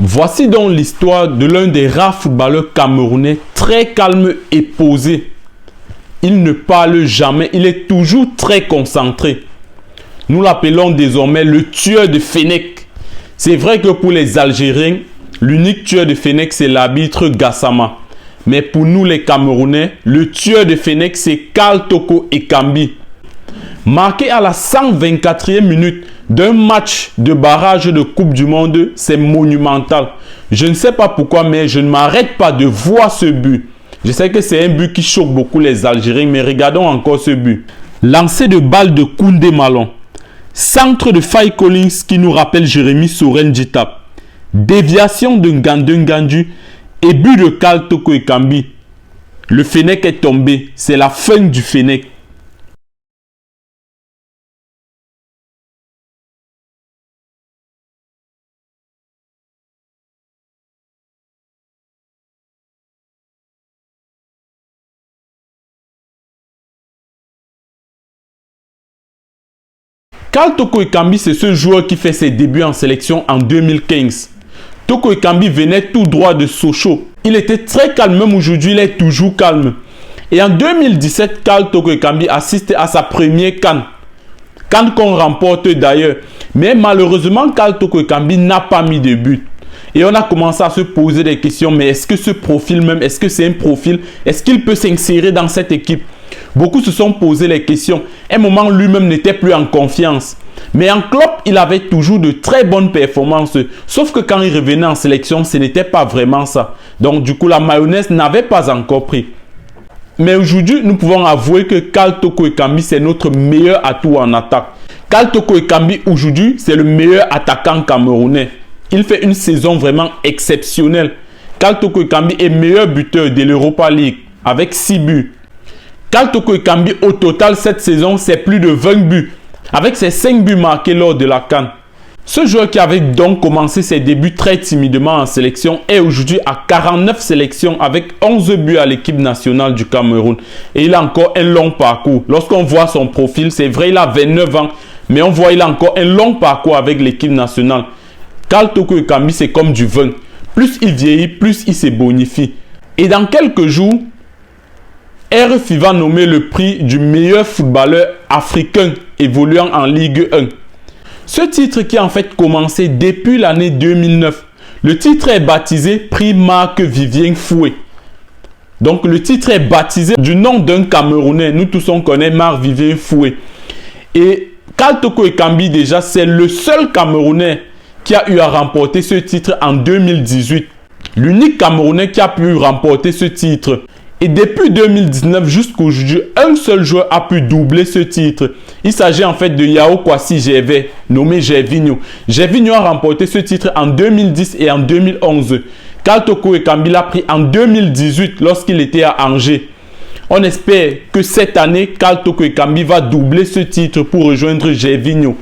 Voici donc l'histoire de l'un des rares footballeurs camerounais très calme et posé. Il ne parle jamais, il est toujours très concentré. Nous l'appelons désormais le tueur de Fennec. C'est vrai que pour les Algériens, l'unique tueur de Fennec, c'est l'arbitre Gassama. Mais pour nous les Camerounais, le tueur de Fennec, c'est Karl Toko Ekambi. Marqué à la 124e minute d'un match de barrage de Coupe du Monde, c'est monumental. Je ne sais pas pourquoi, mais je ne m'arrête pas de voir ce but. Je sais que c'est un but qui choque beaucoup les Algériens, mais regardons encore ce but. Lancer de balle de Koundé Malon. Centre de Faye Collins qui nous rappelle Jérémy Soren Djitap. Déviation de Ngandun Gandu et but de Karl Toko Ekambi. Le Fennec est tombé. C'est la fin du Fennec. Karl Toko Ekambi, c'est ce joueur qui fait ses débuts en sélection en 2015. Toko Ekambi venait tout droit de Sochaux. Il était très calme, même aujourd'hui, il est toujours calme. Et en 2017, Karl Toko Ekambi assiste à sa première CAN. CAN qu'on remporte d'ailleurs. Mais malheureusement, Karl Toko Ekambi n'a pas mis de but. Et on a commencé à se poser des questions. Mais est-ce que ce profil même, est-ce que c'est un profil? Est-ce qu'il peut s'insérer dans cette équipe? Beaucoup se sont posé les questions. À un moment, lui-même n'était plus en confiance. Mais en club, il avait toujours de très bonnes performances. Sauf que quand il revenait en sélection, ce n'était pas vraiment ça. Donc du coup, la mayonnaise n'avait pas encore pris. Mais aujourd'hui, nous pouvons avouer que Karl Toko Ekambi, c'est notre meilleur atout en attaque. Karl Toko Ekambi, aujourd'hui, c'est le meilleur attaquant camerounais. Il fait une saison vraiment exceptionnelle. Karl Toko Ekambi est meilleur buteur de l'Europa League avec 6 buts. Karl Toko Ekambi, au total, cette saison, c'est plus de 20 buts, avec ses 5 buts marqués lors de la CAN. Ce joueur qui avait donc commencé ses débuts très timidement en sélection est aujourd'hui à 49 sélections avec 11 buts à l'équipe nationale du Cameroun. Et il a encore un long parcours. Lorsqu'on voit son profil, c'est vrai, il a 29 ans, mais on voit qu'il a encore un long parcours avec l'équipe nationale. Karl Toko Ekambi, c'est comme du vin. Plus il vieillit, plus il se bonifie. Et dans quelques jours, RFI va nommer le prix du meilleur footballeur africain évoluant en Ligue 1. Ce titre qui a en fait commencé depuis l'année 2009. Le titre est baptisé Prix Marc-Vivien Foué. Donc le titre est baptisé du nom d'un Camerounais. Nous tous on connaît Marc-Vivien Foué. Et Karl Toko Ekambi déjà c'est le seul Camerounais qui a eu à remporter ce titre en 2018. L'unique Camerounais qui a pu remporter ce titre. Et depuis 2019 jusqu'à aujourd'hui, un seul joueur a pu doubler ce titre. Il s'agit en fait de Yao Kwasi Gervais, nommé Gervinho. Gervinho a remporté ce titre en 2010 et en 2011. Karl Toko Ekambi l'a pris en 2018 lorsqu'il était à Angers. On espère que cette année, Karl Toko Ekambi va doubler ce titre pour rejoindre Gervinho.